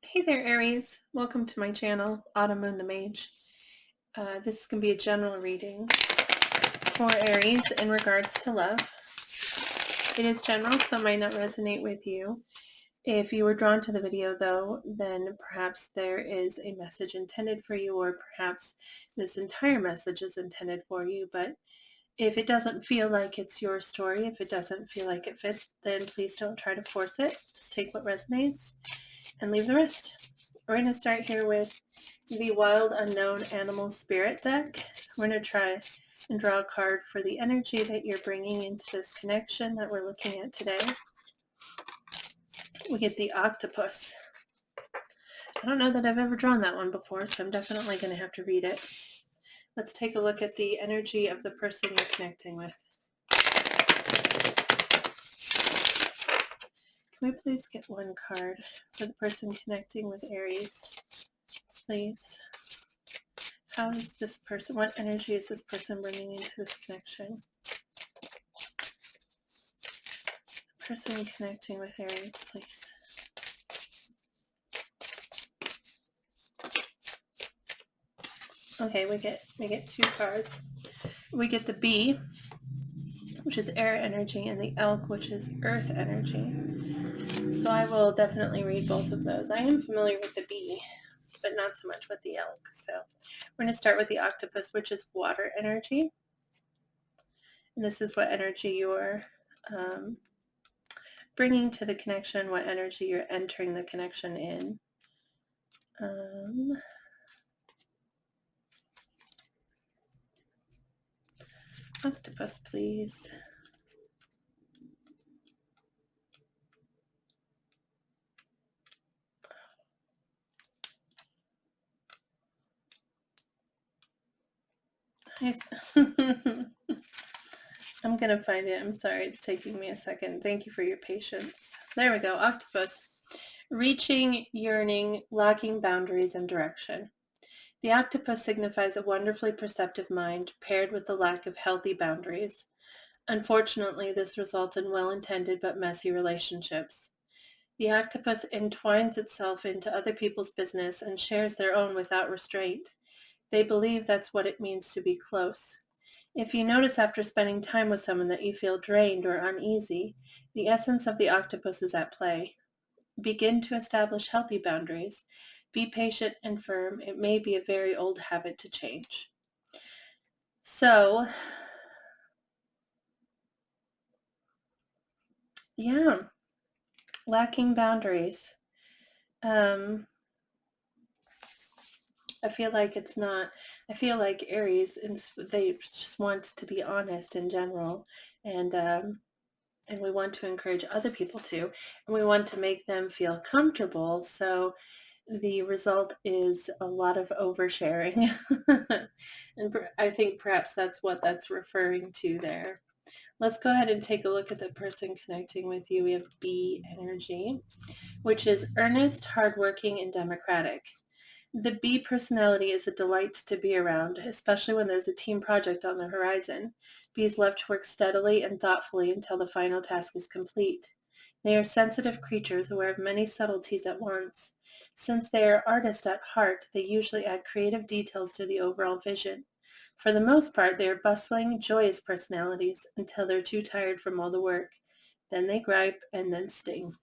Hey there, Aries. Welcome to my channel, Autumn Moon the Mage. This is going to be a general reading for Aries in regards to love. It is general, so it might not resonate with you. If you were drawn to the video, though, then perhaps there is a message intended for you, or perhaps this entire message is intended for you. But if it doesn't feel like it's your story, if it doesn't feel like it fits, then please don't try to force it. Just take what resonates and leave the rest. We're going to start here with the Wild Unknown Animal Spirit deck. We're going to try and draw a card for the energy that you're bringing into this connection that we're looking at today. We get the octopus. I don't know that I've ever drawn that one before, so I'm definitely going to have to read it. Let's take a look at the energy of the person you're connecting with. Can we please get one card for the person connecting with Aries, please? How is this person, what energy is this person bringing into this connection? The person connecting with Aries, please. Okay, we get two cards. We get the bee, which is air energy, and the elk, which is earth energy. So I will definitely read both of those. I am familiar with the bee, but not so much with the elk. So we're going to start with the octopus, which is water energy. And this is what energy you're bringing to the connection, what energy you're entering the connection in. Octopus, please. Nice. I'm going to find it. I'm sorry, it's taking me a second. Thank you for your patience. There we go. Octopus. Reaching, yearning, lacking boundaries and direction. The octopus signifies a wonderfully perceptive mind paired with the lack of healthy boundaries. Unfortunately, this results in well-intended but messy relationships. The octopus entwines itself into other people's business and shares their own without restraint. They believe that's what it means to be close. If you notice after spending time with someone that you feel drained or uneasy, the essence of the octopus is at play. Begin to establish healthy boundaries. Be patient and firm. It may be a very old habit to change. So, yeah, lacking boundaries. I feel like it's not, I feel like Aries, they just want to be honest in general, and we want to encourage other people to, and we want to make them feel comfortable. So the result is a lot of oversharing. And I think perhaps that's what that's referring to there. Let's go ahead and take a look at the person connecting with you. We have bee energy, which is earnest, hardworking, and democratic. The bee personality is a delight to be around, especially when there's a team project on the horizon. Bees love to work steadily and thoughtfully until the final task is complete. They are sensitive creatures aware of many subtleties at once. Since they are artists at heart, they usually add creative details to the overall vision. For the most part, they are bustling, joyous personalities until they're too tired from all the work. Then they gripe and then sting.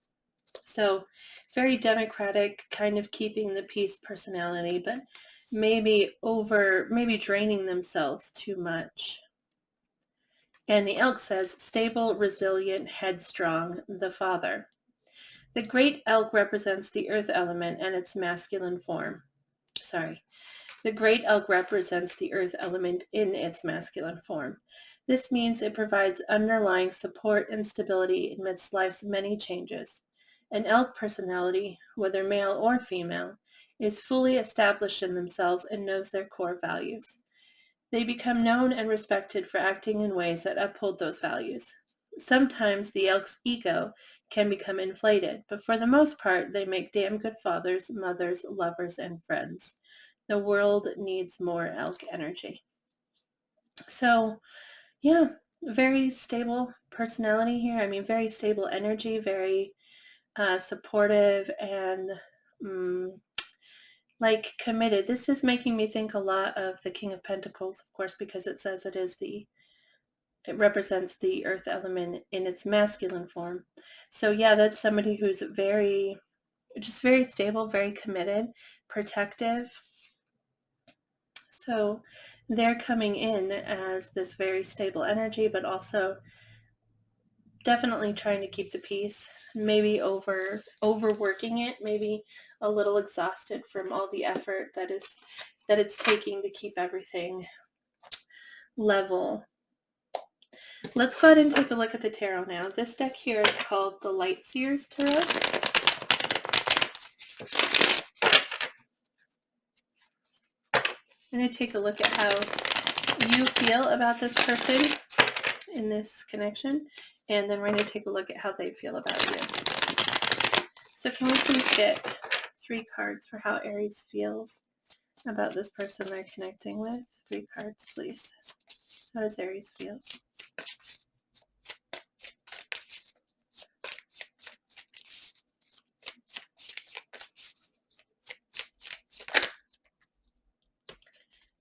So very democratic, kind of keeping the peace personality, but maybe draining themselves too much. And the elk says, stable, resilient, headstrong, the father. The great elk represents the earth element and its masculine form. The great elk represents the earth element in its masculine form. This means it provides underlying support and stability amidst life's many changes. An elk personality, whether male or female, is fully established in themselves and knows their core values. They become known and respected for acting in ways that uphold those values. Sometimes the elk's ego can become inflated, but for the most part, they make damn good fathers, mothers, lovers, and friends. The world needs more elk energy. So, yeah, very stable personality here. I mean, very stable energy, very supportive and like committed. This is making me think a lot of the King of Pentacles, of course, because it says it represents the earth element in its masculine form. So yeah, that's somebody who's very stable, very committed, protective. So they're coming in as this very stable energy, but also definitely trying to keep the peace, maybe overworking it, maybe a little exhausted from all the effort that it's taking to keep everything level. Let's go ahead and take a look at the tarot now. This deck here is called the Light Seers Tarot. I'm going to take a look at how you feel about this person in this connection, and then we're going to take a look at how they feel about you. So can we please get 3 cards for how Aries feels about this person they're connecting with? 3 cards, please. How does Aries feel?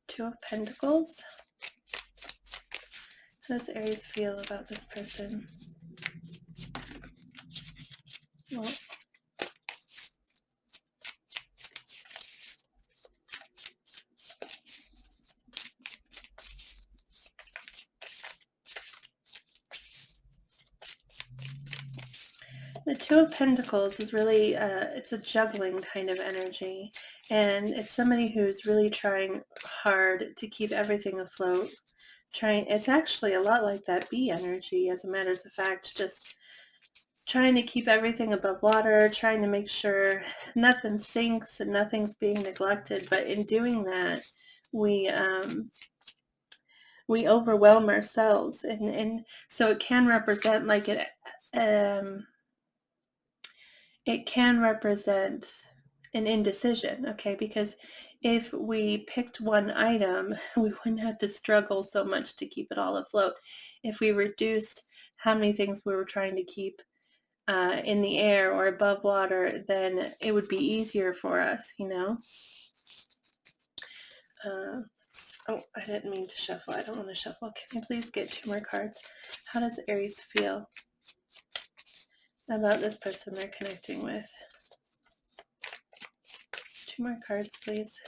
Two of Pentacles. How does Aries feel about this person? Well, the Two of Pentacles is really, it's a juggling kind of energy. And it's somebody who's really trying hard to keep everything afloat. It's actually a lot like that bee energy, as a matter of fact, just trying to keep everything above water, trying to make sure nothing sinks and nothing's being neglected. But in doing that, we overwhelm ourselves, and so it can represent like it can represent an indecision, okay? Because if we picked one item, we wouldn't have to struggle so much to keep it all afloat. If we reduced how many things we were trying to keep in the air or above water, then it would be easier for us, you know? Oh, I didn't mean to shuffle. I don't want to shuffle. Can you please get 2 more cards? How does Aries feel about this person they're connecting with? 2 more cards, please.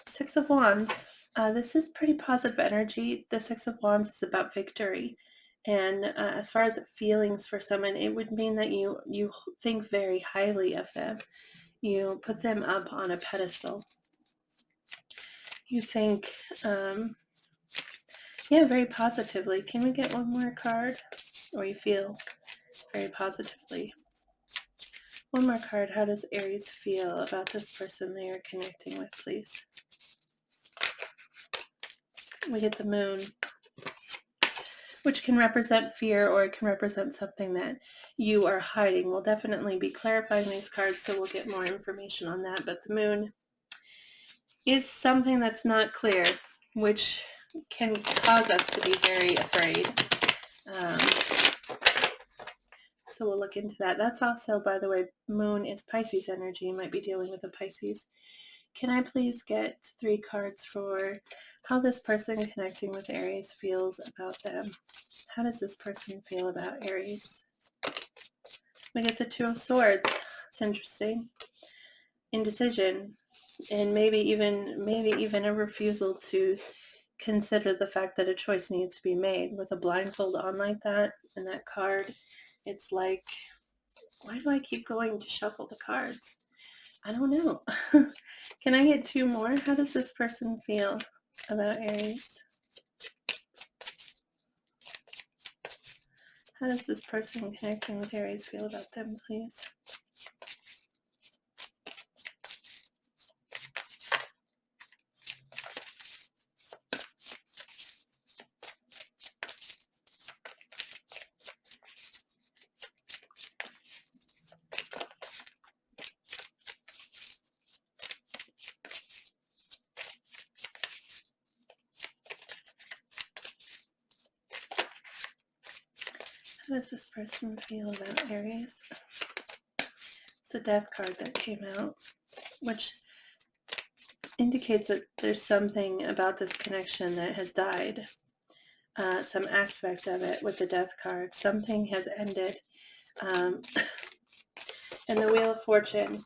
Six of Wands. This is pretty positive energy. The Six of Wands is about victory. And as far as feelings for someone, it would mean that you think very highly of them. You put them up on a pedestal. You think, very positively. Can we get 1 more card? Or you feel very positively. 1 more card. How does Aries feel about this person they are connecting with, please? We get the Moon, which can represent fear, or it can represent something that you are hiding. We'll definitely be clarifying these cards, so we'll get more information on that. But the Moon is something that's not clear, which can cause us to be very afraid. So we'll look into that. That's also, by the way, Moon is Pisces energy. You might be dealing with a Pisces. Can I please get 3 cards for how this person connecting with Aries feels about them? How does this person feel about Aries? We get the Two of Swords. It's interesting. Indecision, and maybe even a refusal to consider the fact that a choice needs to be made. With a blindfold on like that and that card, it's like, why do I keep going to shuffle the cards? I don't know. Can I get 2 more? How does this person feel about Aries? How does this person connecting with Aries feel about them, please? How does this person feel about Aries? It's the Death card that came out, which indicates that there's something about this connection that has died. Some aspect of it with the Death card. Something has ended. And the Wheel of Fortune,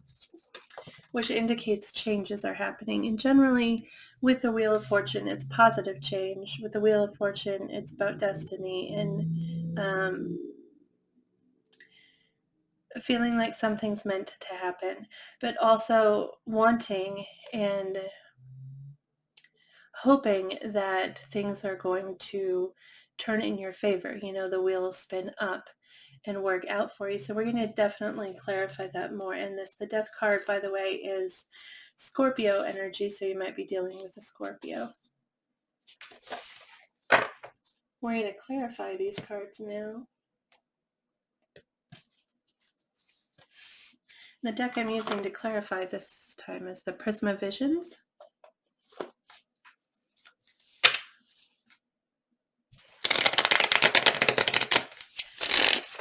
which indicates changes are happening. And generally, with the Wheel of Fortune, it's positive change. With the Wheel of Fortune, it's about destiny and feeling like something's meant to happen, but also wanting and hoping that things are going to turn in your favor. You know, the wheel will spin up and work out for you. So we're going to definitely clarify that more in this. The Death card, by the way, is Scorpio energy, so you might be dealing with a Scorpio. We're going to clarify these cards now. The deck I'm using to clarify this time is the Prisma Visions.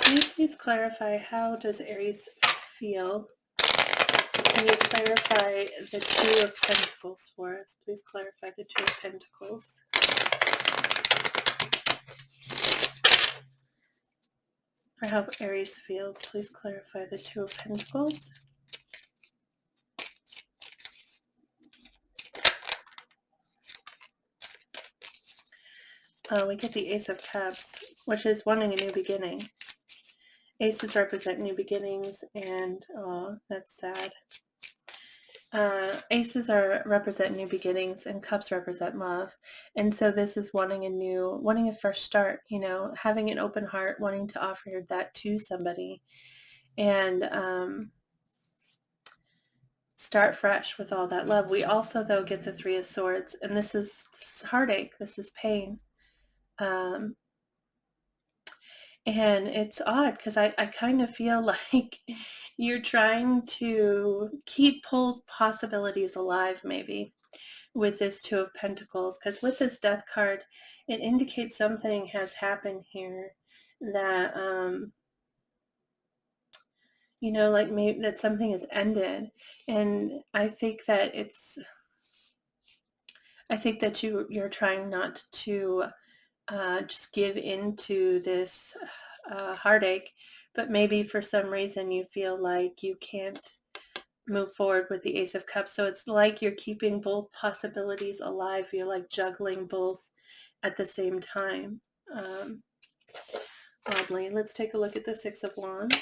Can you please clarify, how does Aries feel? Can you clarify the Two of Pentacles for us? Please clarify the Two of Pentacles. For how Aries feels, please clarify the Two of Pentacles. We get the Ace of Cups, which is wanting a new beginning. Aces represent new beginnings, and oh, that's sad. Aces represent new beginnings, and cups represent love. And so this is wanting a fresh start, you know, having an open heart, wanting to offer that to somebody, and start fresh with all that love. We also, though, get the Three of Swords, and this is heartache, this is pain. And it's odd because I kind of feel like you're trying to keep both possibilities alive, maybe, with this Two of Pentacles. Because with this Death card, it indicates something has happened here that, you know, like maybe that something has ended. And I think that you're trying not to just give into this heartache, but maybe for some reason you feel like you can't move forward with the Ace of Cups. So it's like you're keeping both possibilities alive. You're like juggling both at the same time. Oddly, let's take a look at the Six of Wands.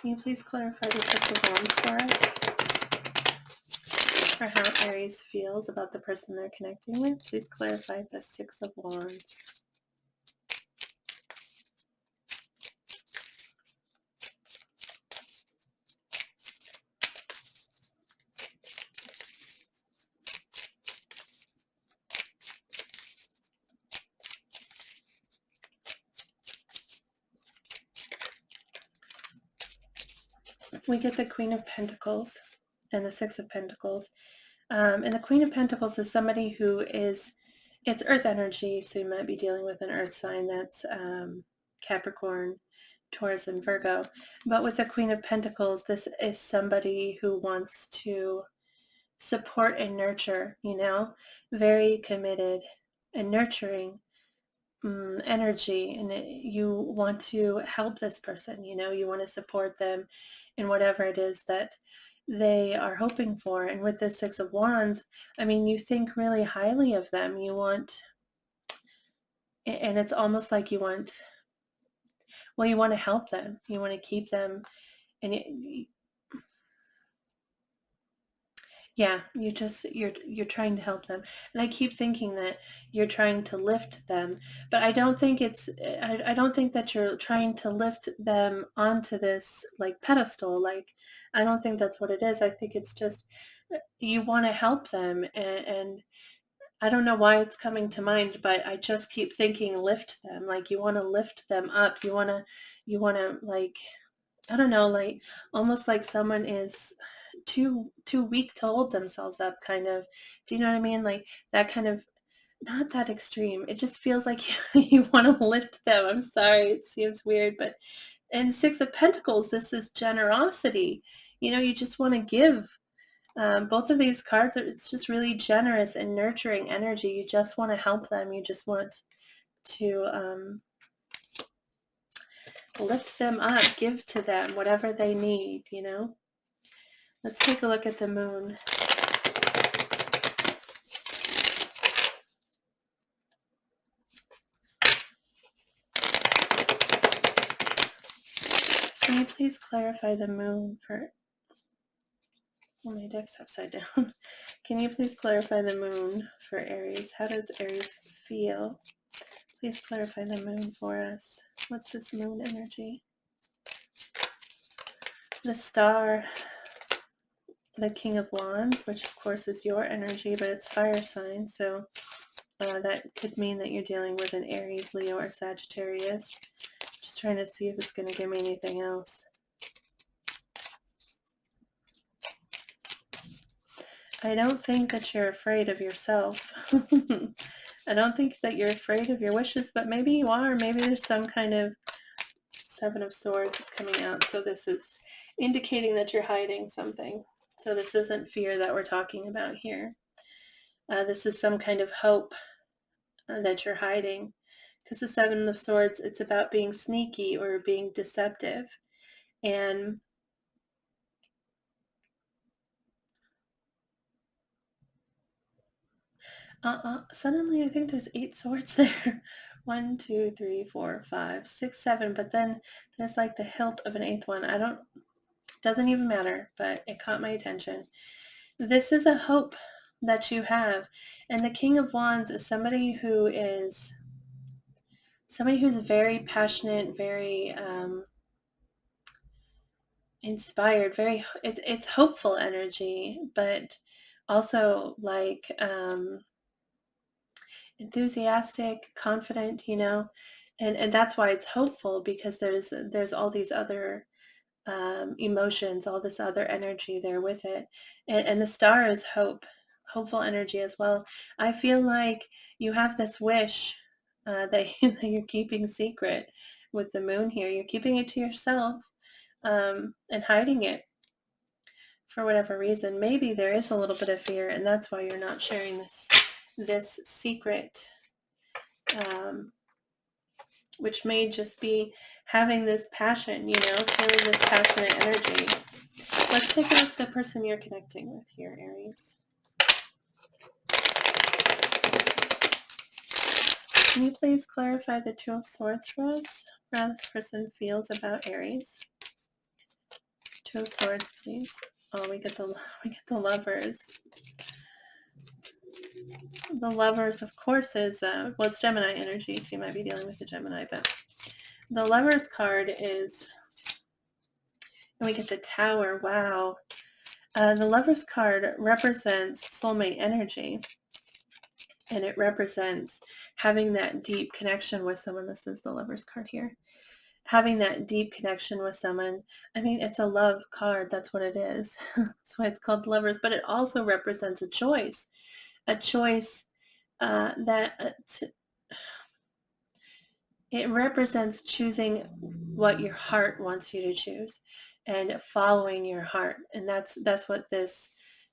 Can you please clarify the Six of Wands for us? For how Aries feels about the person they're connecting with, please clarify the Six of Wands. We get the Queen of Pentacles and the Six of Pentacles. And the Queen of Pentacles is somebody who is, it's earth energy, so you might be dealing with an earth sign that's Capricorn, Taurus, and Virgo. But with the Queen of Pentacles, this is somebody who wants to support and nurture, you know, very committed and nurturing energy, and you want to help this person, you know, you want to support them in whatever it is that they are hoping for. And with the Six of Wands, I mean, you think really highly of them. You want, and it's almost like you want to help them. You want to keep them, and yeah, you're trying to help them. And I keep thinking that you're trying to lift them, but I don't think I don't think that you're trying to lift them onto this like pedestal. Like, I don't think that's what it is. I think it's just you want to help them, and I don't know why it's coming to mind, but I just keep thinking lift them. Like, you want to lift them up. You want to like, I don't know, like almost like someone is too weak to hold themselves up, kind of. Do you know what I mean? Like that kind of, not that extreme. It just feels like you want to lift them. I'm sorry, it seems weird, but in Six of Pentacles, this is generosity. You just want to give. Both of these cards, it's just really generous and nurturing energy. You just want to help them. You just want to lift them up, give to them whatever they need, Let's take a look at the moon. Can you please clarify the moon for... Oh, my deck's upside down. Can you please clarify the moon for Aries? How does Aries feel? Please clarify the moon for us. What's this moon energy? The star, the King of Wands, which of course is your energy, but it's fire sign, so that could mean that you're dealing with an Aries, Leo, or Sagittarius. Just trying to see if it's going to give me anything else. I don't think that you're afraid of yourself. I don't think that you're afraid of your wishes, but maybe you are. Maybe there's some kind of Seven of Swords is coming out. So this is indicating that you're hiding something. So this isn't fear that we're talking about here. This is some kind of hope that you're hiding. Because the Seven of Swords, it's about being sneaky or being deceptive. And suddenly I think there's 8 swords there. 1, 2, 3, 4, 5, 6, 7. But then there's like the hilt of an 8th one. Doesn't even matter, but it caught my attention. This is a hope that you have. And the King of Wands is somebody who's very passionate, very inspired, it's hopeful energy, but also like enthusiastic, confident, and that's why it's hopeful, because there's all these other emotions, all this other energy there with it, and the star is hopeful energy as well. I feel like you have this wish that you're keeping secret with the moon here. You're keeping it to yourself and hiding it for whatever reason. Maybe there is a little bit of fear, and that's why you're not sharing this secret, which may just be having this passion, feeling this passionate energy. Let's take a look at the person you're connecting with here, Aries. Can you please clarify the Two of Swords for us? How this person feels about Aries. Two of Swords, please. Oh, we get the Lovers. The Lovers, of course, is it's Gemini energy, so you might be dealing with a Gemini, but the Lovers card is, and we get the Tower. Wow. The Lovers card represents soulmate energy, and it represents having that deep connection with someone. This is the Lovers card here. Having that deep connection with someone. I mean, it's a love card. That's what it is. That's why it's called Lovers. But it also represents a choice that it represents choosing what your heart wants you to choose and following your heart. And that's what this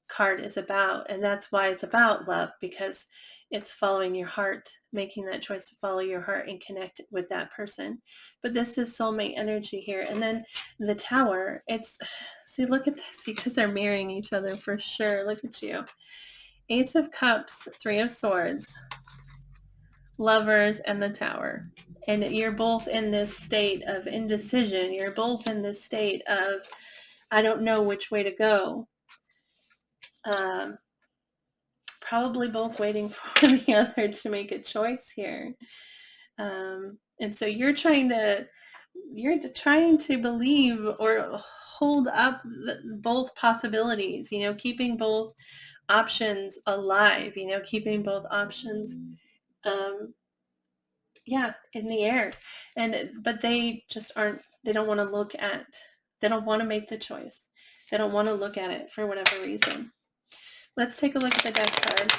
card is about. And that's why it's about love, because it's following your heart, making that choice to follow your heart and connect with that person. But this is soulmate energy here. And then the Tower, see, look at this. You guys are mirroring each other for sure. Look at you. Ace of Cups, Three of Swords, Lovers, and the Tower. And you're both in this state of indecision. You're both in this state of, I don't know which way to go. Probably both waiting for the other to make a choice here. And so you're trying to believe or hold up both possibilities, keeping both options alive, keeping both options in the air. But they just aren't, they don't want to make the choice. They don't want to look at it for whatever reason. Let's take a look at the deck card.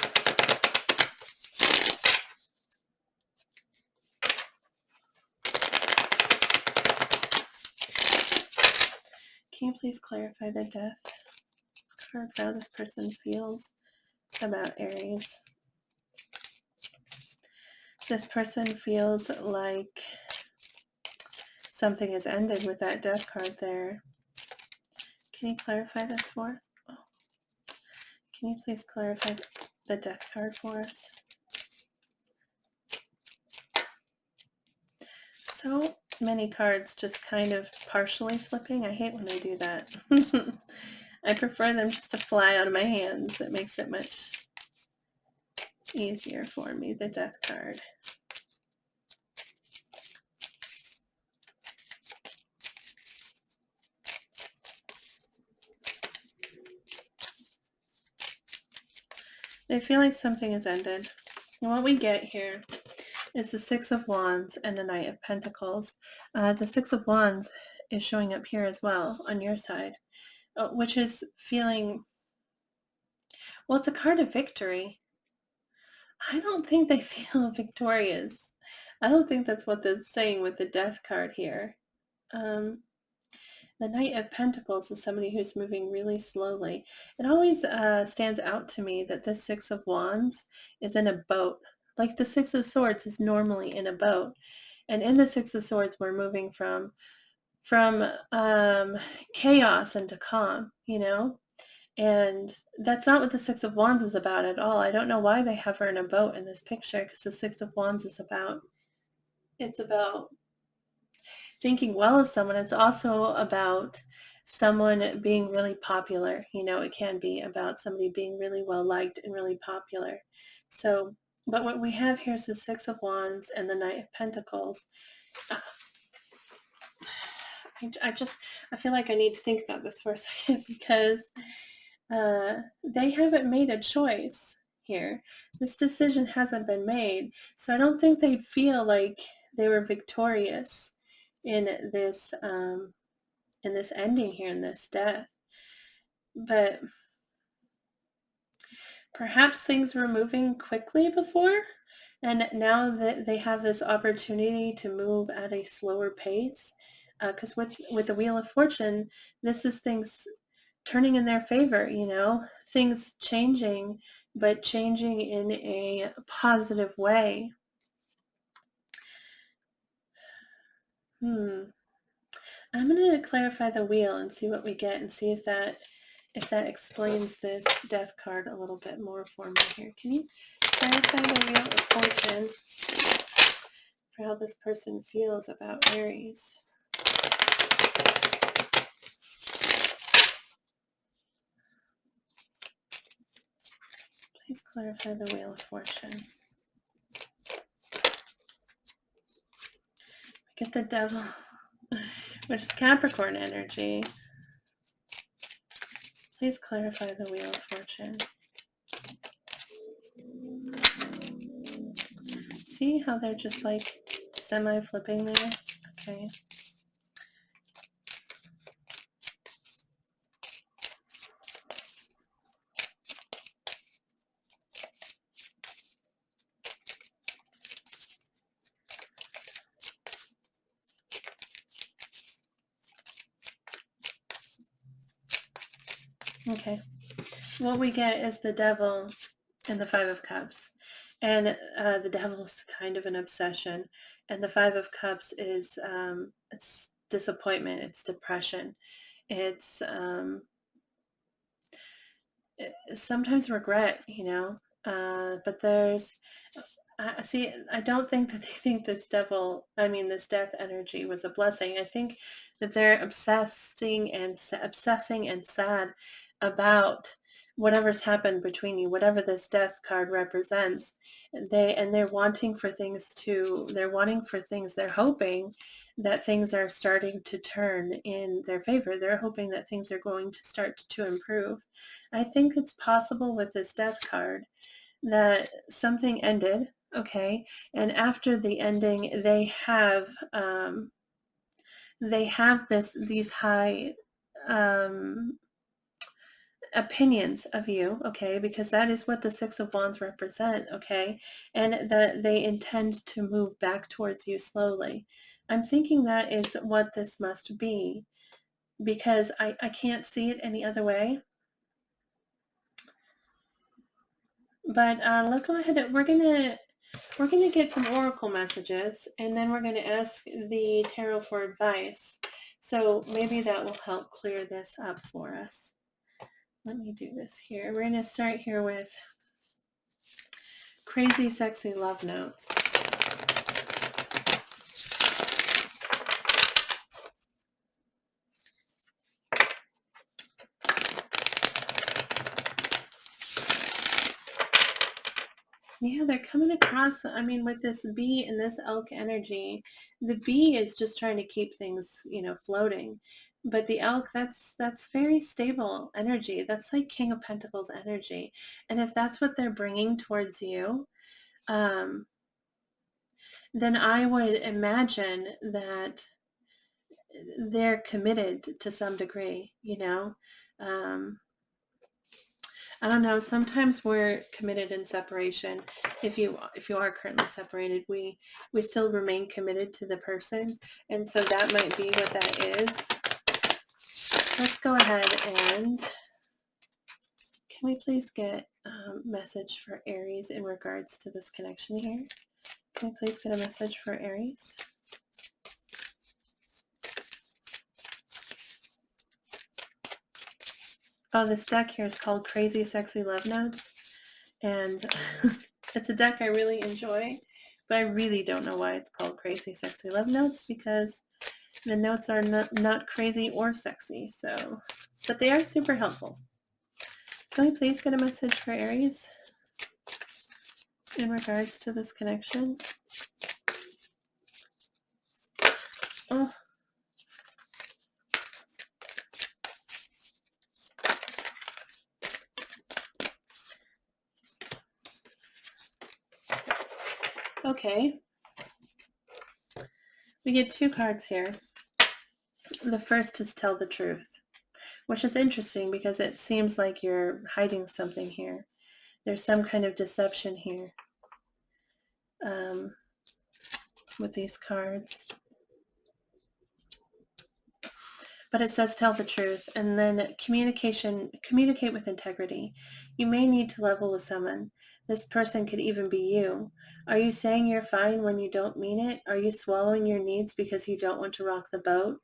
Can you please clarify the death card for how this person feels about Aries? This person feels like something has ended with that death card there. Can you clarify this for us? Oh. Can you please clarify the death card for us? So many cards just kind of partially flipping. I hate when I do that. I prefer them just to fly out of my hands. It makes it much easier for me, the death card. They feel like something has ended. And what we get here is the Six of Wands and the Knight of Pentacles. The Six of Wands is showing up here as well on your side, which is feeling, well, it's a card of victory. I don't think they feel victorious. I don't think that's what they're saying with the Death card here. The Knight of Pentacles is somebody who's moving really slowly. It always stands out to me that this Six of Wands is in a boat. Like the Six of Swords is normally in a boat. And in the Six of Swords, we're moving from chaos into calm, you know? And that's not what the Six of Wands is about at all. I don't know why they have her in a boat in this picture, because the Six of Wands is about, it's about thinking well of someone. It's also about someone being really popular. You know, it can be about somebody being really well liked and really popular. So, but what we have here is the Six of Wands and the Knight of Pentacles. I feel like I need to think about this for a second, because they haven't made a choice here. This decision hasn't been made. So I don't think they feel like they were victorious in this ending here, in this death. But perhaps things were moving quickly before, and now that they have this opportunity to move at a slower pace, because with the Wheel of Fortune, this is things turning in their favor, you know, things changing, but changing in a positive way. I'm going to clarify the wheel and see what we get, and see if that explains this death card a little bit more for me here. Can you clarify the Wheel of Fortune for how this person feels about Aries? Please clarify the Wheel of Fortune. Get the Devil, which is Capricorn energy. Please clarify the Wheel of Fortune. See how they're just like semi-flipping there? Okay. Okay. What we get is the Devil and the Five of Cups. And the Devil's kind of an obsession. And the Five of Cups is, it's disappointment, it's depression. It's sometimes regret, you know. But there's, see, I don't think that they think this death energy was a blessing. I think that they're obsessing and sad about whatever's happened between you, whatever this death card represents. They're wanting for things they're hoping that things are starting to turn in their favor. They're hoping that things are going to start to improve. I think it's possible with this death card that something ended, okay, and after the ending, they have these high opinions of you, okay, because that is what the Six of Wands represent, okay, and that they intend to move back towards you slowly. I'm thinking that is what this must be, because I can't see it any other way. But let's go ahead and we're gonna get some oracle messages, and then we're gonna ask the tarot for advice. So maybe that will help clear this up for us. Let me do this here. We're gonna start here with crazy, sexy love notes. Yeah, they're coming across, I mean, with this bee and this elk energy, the bee is just trying to keep things, floating. But the elk, that's very stable energy. That's like King of Pentacles energy. And if that's what they're bringing towards you, um, then I would imagine that they're committed to some degree, I don't know. Sometimes we're committed in separation. If you are currently separated, we still remain committed to the person, and so that might be what that is. Let's go ahead and can we please get a message for Aries in regards to this connection here? Can we please get a message for Aries? Oh, this deck here is called Crazy Sexy Love Notes, and it's a deck I really enjoy, but I really don't know why it's called Crazy Sexy Love Notes, because the notes are not crazy or sexy, but they are super helpful. Can we please get a message for Aries in regards to this connection? Oh. Okay. We get two cards here. The first is Tell the Truth, which is interesting because it seems like you're hiding something here. There's some kind of deception here with these cards. But it says tell the truth, and then communicate with integrity. You may need to level with someone. This person could even be you. Are you saying you're fine when you don't mean it? Are you swallowing your needs because you don't want to rock the boat?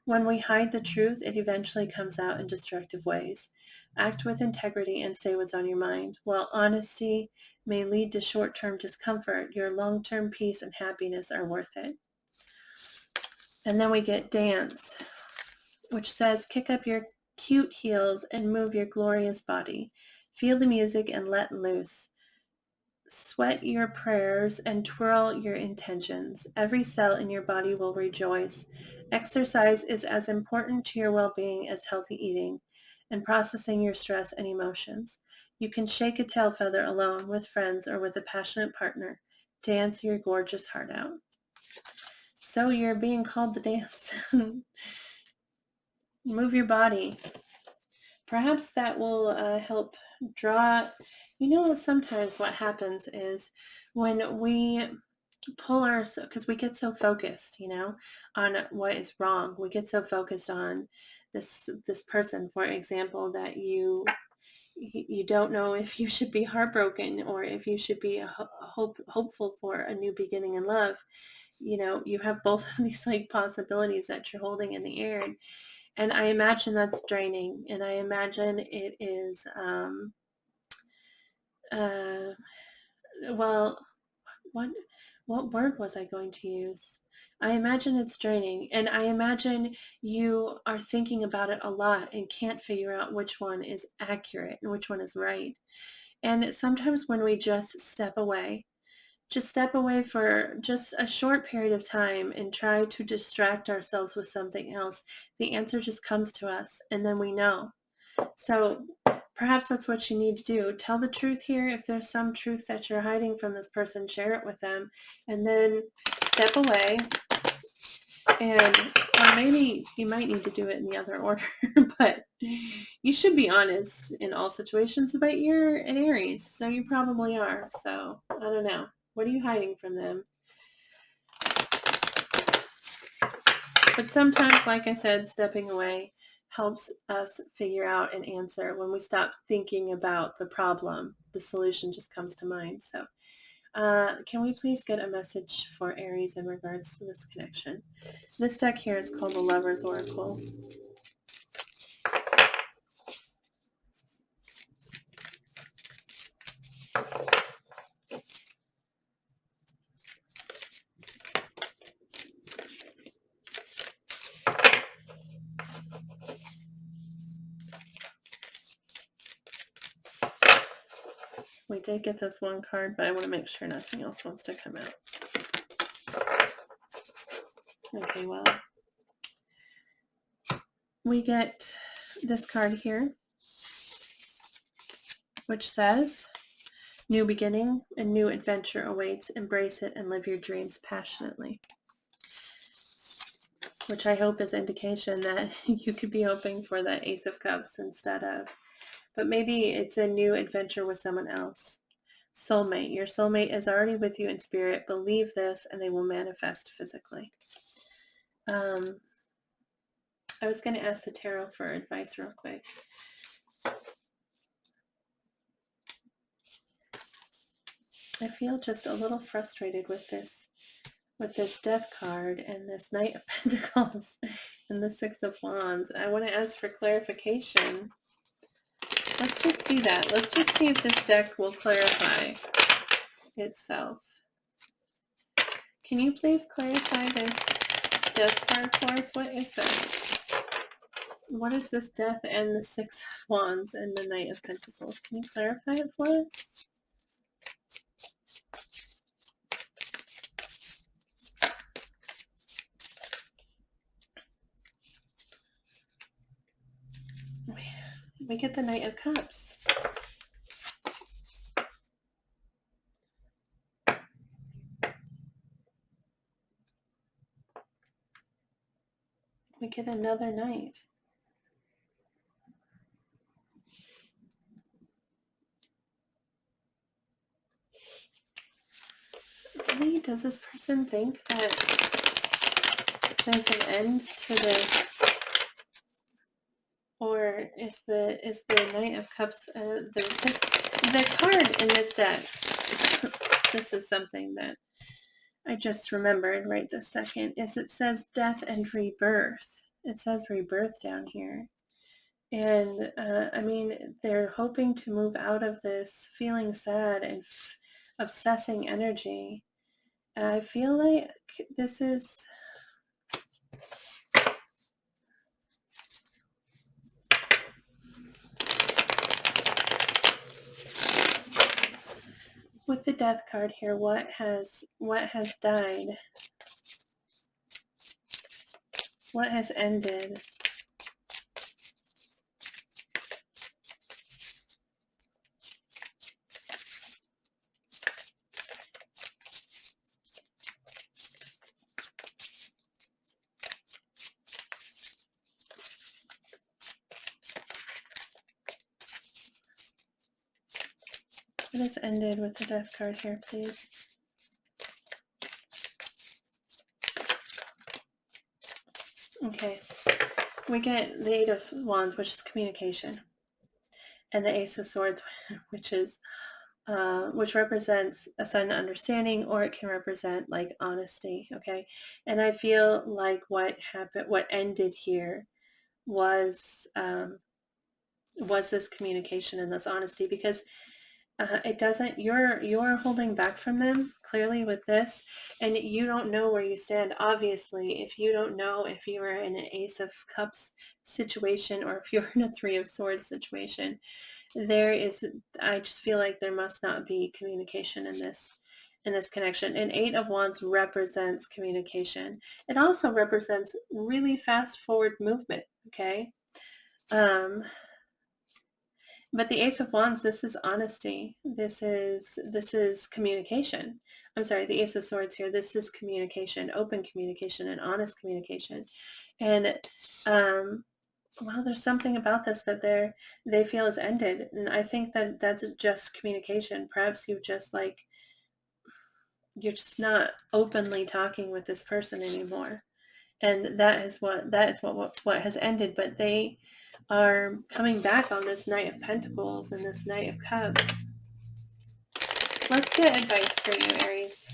When we hide the truth, it eventually comes out in destructive ways. Act with integrity and say what's on your mind. While honesty may lead to short-term discomfort, your long-term peace and happiness are worth it. And then we get dance, which says, kick up your cute heels and move your glorious body. Feel the music and let loose. Sweat your prayers and twirl your intentions. Every cell in your body will rejoice. Exercise is as important to your well-being as healthy eating and processing your stress and emotions. You can shake a tail feather alone, with friends, or with a passionate partner. Dance your gorgeous heart out. So you're being called to dance. Move your body. Perhaps that will help draw, sometimes what happens is when we pull ourselves, because we get so focused, on what is wrong. We get so focused on this person, for example, that you don't know if you should be heartbroken or if you should be hopeful for a new beginning in love. You have both of these like possibilities that you're holding in the air. And I imagine that's draining. And I imagine it is, well, what word was I going to use? I imagine it's draining. And I imagine you are thinking about it a lot and can't figure out which one is accurate and which one is right. And sometimes when we just step away for just a short period of time and try to distract ourselves with something else, the answer just comes to us, and then we know. So perhaps that's what you need to do. Tell the truth here. If there's some truth that you're hiding from this person, share it with them, and then step away and Or maybe you might need to do it in the other order, but you should be honest in all situations. But you're an Aries, so you probably are. So I don't know. What are you hiding from them? But sometimes, like I said, stepping away helps us figure out an answer. When we stop thinking about the problem, the solution just comes to mind. So can we please get a message for Aries in regards to this connection? This deck here is called the Lover's Oracle. We did get this one card, but I want to make sure nothing else wants to come out. Okay, well, we get this card here, which says, new beginning and new adventure awaits. Embrace it and live your dreams passionately. Which I hope is indication that you could be hoping for the Ace of Cups instead of. But maybe it's a new adventure with someone else. Soulmate. Your soulmate is already with you in spirit. Believe this and they will manifest physically. I was going to ask the tarot for advice real quick. I feel just a little frustrated with this Death card and this Knight of Pentacles and the Six of Wands. I want to ask for clarification. Let's just do that. Let's just see if this deck will clarify itself. Can you please clarify this Death card for us? What is this? What is this Death and the Six of Wands and the Knight of Pentacles? Can you clarify it for us? We get the Knight of Cups. We get another Knight. Really? Does this person think that there's an end to this? Or is the Knight of Cups the card in this deck? This is something that I just remembered right this second. Is it says death and rebirth. It says rebirth down here, and I mean they're hoping to move out of this feeling sad and obsessing energy. I feel like this is. With the Death card here, what has died? What has ended? What has ended with the Death card here, please? Okay. We get the Eight of Wands, which is communication, and the Ace of Swords, which represents a sudden understanding, or it can represent like honesty. Okay, and I feel like what ended here was this communication and this honesty, because it doesn't, you're holding back from them clearly with this, and you don't know where you stand. Obviously, if you don't know if you are in an Ace of Cups situation or if you're in a Three of Swords situation, I just feel like there must not be communication in this connection. And Eight of Wands represents communication. It also represents really fast forward movement. Okay. But the Ace of Wands, this is honesty. This is communication. I'm sorry, the Ace of Swords here, this is communication, open communication and honest communication. And well, there's something about this that they feel is ended, and I think that that's just communication. Perhaps you're just not openly talking with this person anymore, and that is what has ended. But they are coming back on this Knight of Pentacles and this Knight of Cups. Let's get advice for you, Aries.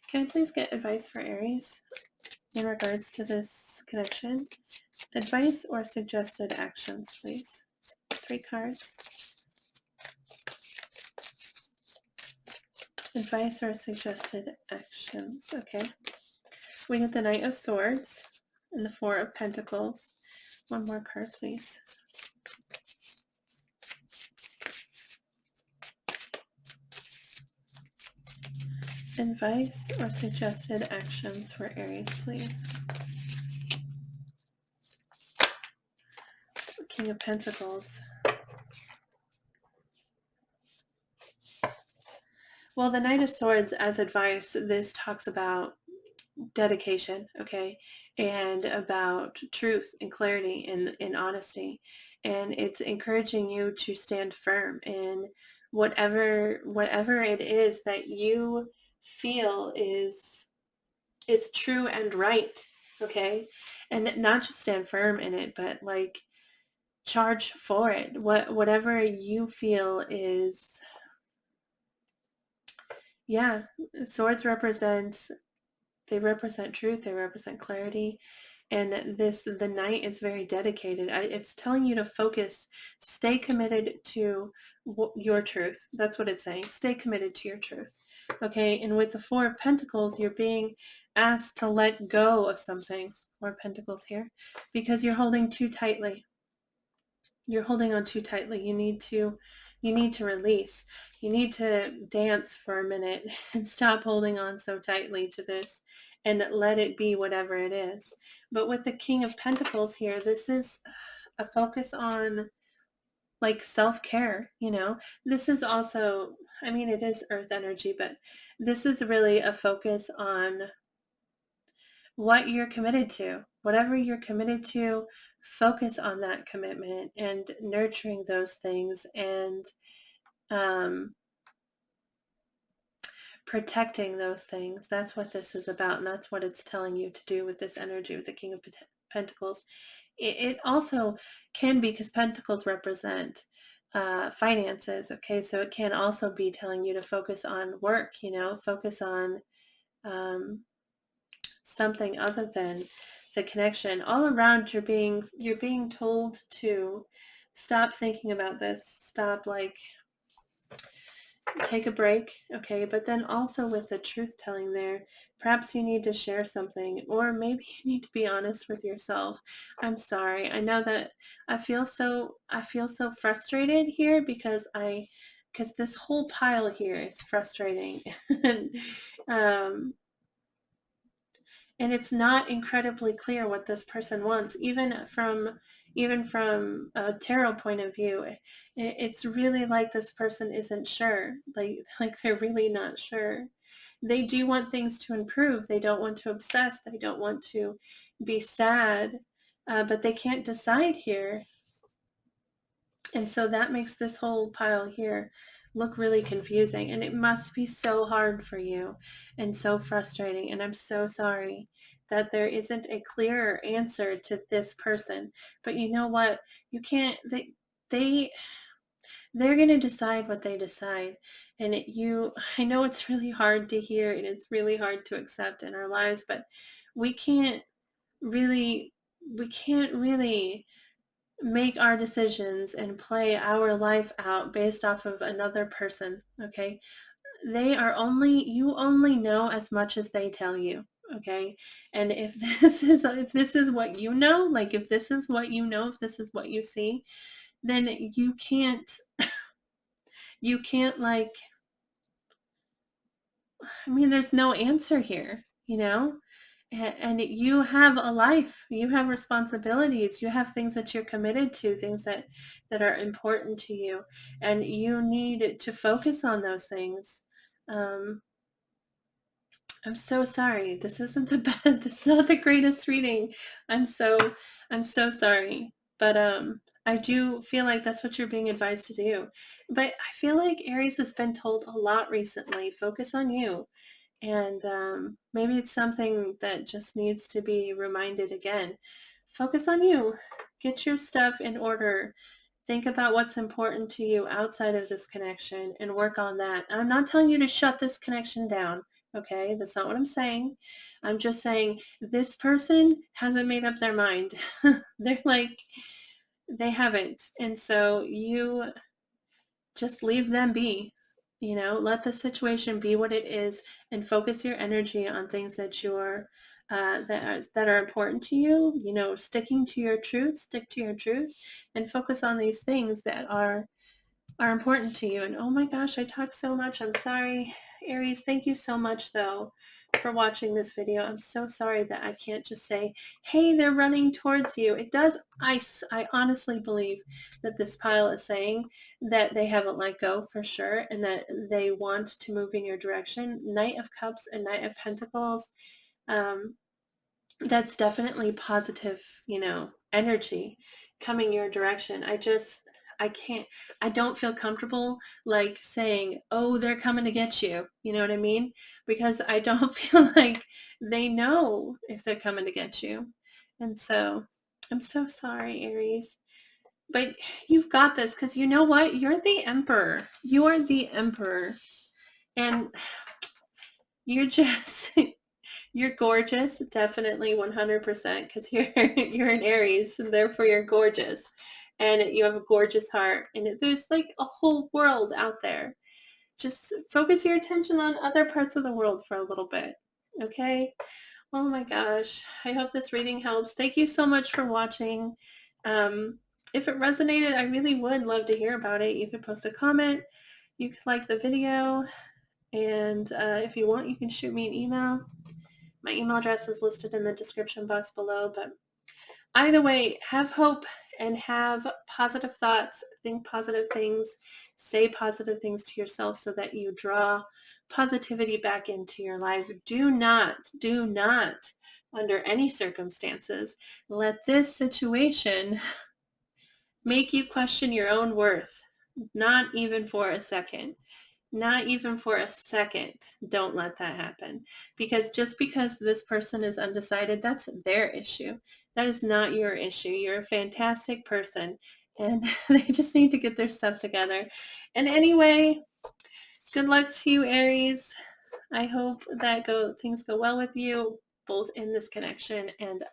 Can I please get advice for Aries in regards to this connection? Advice or suggested actions, please. 3 cards. Advice or suggested actions. Okay. We get the Knight of Swords and the 4 of Pentacles. One more card, please. Advice or suggested actions for Aries, please. King of Pentacles. Well, the Knight of Swords as advice, this talks about dedication, okay, and about truth and clarity and honesty. And it's encouraging you to stand firm in whatever it is that you feel is true and right, okay? And not just stand firm in it, but like charge for it. Whatever you feel is, yeah, swords represent truth, they represent clarity. And the Knight is very dedicated. It's telling you to focus, stay committed to your truth. That's what it's saying. Stay committed to your truth. Okay, and with the 4 of Pentacles, you're being asked to let go of something. 4 of Pentacles here, because you're holding too tightly. You're holding on too tightly. You need to release. You need to dance for a minute and stop holding on so tightly to this and let it be whatever it is. But with the King of Pentacles here, this is a focus on like self-care, you know. This is also, I mean, it is earth energy, but this is really a focus on what you're committed to. Whatever you're committed to, focus on that commitment and nurturing those things and um, protecting those things. That's what this is about, and that's what it's telling you to do with this energy with the King of Pentacles. It also can be, because Pentacles represent finances, okay? So it can also be telling you to focus on work, you know, focus on something other than the connection. All around, you're being told to stop thinking about this, stop, like, take a break, okay? But then also with the truth telling there, perhaps you need to share something, or maybe you need to be honest with yourself. I'm sorry. I know that I feel so frustrated here because this whole pile here is frustrating. and um and it's not incredibly clear what this person wants, even from a tarot point of view. It's really like this person isn't sure, like they're really not sure. They do want things to improve. They don't want to obsess. They don't want to be sad, but they can't decide here. And so that makes this whole pile here look really confusing, and it must be so hard for you and so frustrating. And I'm so sorry that there isn't a clearer answer to this person. But you know what? You can't, they they're going to decide what they decide. And I know it's really hard to hear and it's really hard to accept in our lives, but we can't really, we can't really make our decisions and play our life out based off of another person, okay? You only know as much as they tell you, okay? And if this is what you know, like if this is what you know, if this is what you see, then you can't, like, I mean, there's no answer here, you know? And you have a life, you have responsibilities, you have things that you're committed to, things that are important to you, and you need to focus on those things. um, I'm so sorry. This isn't the best. This is not the greatest reading. I'm so I'm so sorry. But I do feel like that's what you're being advised to do. But I feel like Aries has been told a lot recently. Focus on you. And maybe it's something that just needs to be reminded again. Focus on you. Get your stuff in order. Think about what's important to you outside of this connection and work on that. I'm not telling you to shut this connection down. Okay, that's not what I'm saying. I'm just saying this person hasn't made up their mind. They're like, they haven't. And so you just leave them be. Let the situation be what it is, and focus your energy on things that that are important to you. Sticking to your truth, stick to your truth, and focus on these things that are important to you. And oh my gosh, I talk so much. I'm sorry. Aries, thank you so much though for watching this video. I'm so sorry that I can't just say, hey, they're running towards you. It does. I honestly believe that this pile is saying that they haven't let go for sure, and that they want to move in your direction. Knight of Cups and Knight of Pentacles. Um, that's definitely positive, energy coming your direction. I can't, I don't feel comfortable like saying, oh, they're coming to get you. You know what I mean? Because I don't feel like they know if they're coming to get you. And so I'm so sorry, Aries, but you've got this, because you know what? You're the emperor. You are the emperor. And you're just, you're gorgeous, definitely 100%, because you're an Aries, and therefore you're gorgeous, and you have a gorgeous heart, and there's like a whole world out there. Just focus your attention on other parts of the world for a little bit, okay? Oh my gosh, I hope this reading helps. Thank you so much for watching. If it resonated, I really would love to hear about it. You could post a comment, you could like the video, and if you want, you can shoot me an email. My email address is listed in the description box below, but either way, have hope and have positive thoughts, think positive things, say positive things to yourself so that you draw positivity back into your life. Do not, under any circumstances, let this situation make you question your own worth. Not even for a second. Not even for a second. Don't let that happen. Because just because this person is undecided, that's their issue. That is not your issue. You're a fantastic person, and they just need to get their stuff together. And anyway, good luck to you, Aries. I hope that things go well with you, both in this connection and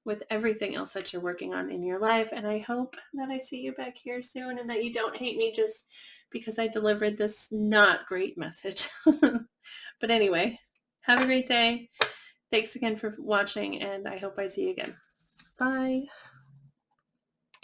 with everything else that you're working on in your life. And I hope that I see you back here soon, and that you don't hate me just because I delivered this not great message. But anyway, have a great day. Thanks again for watching, and I hope I see you again. Bye.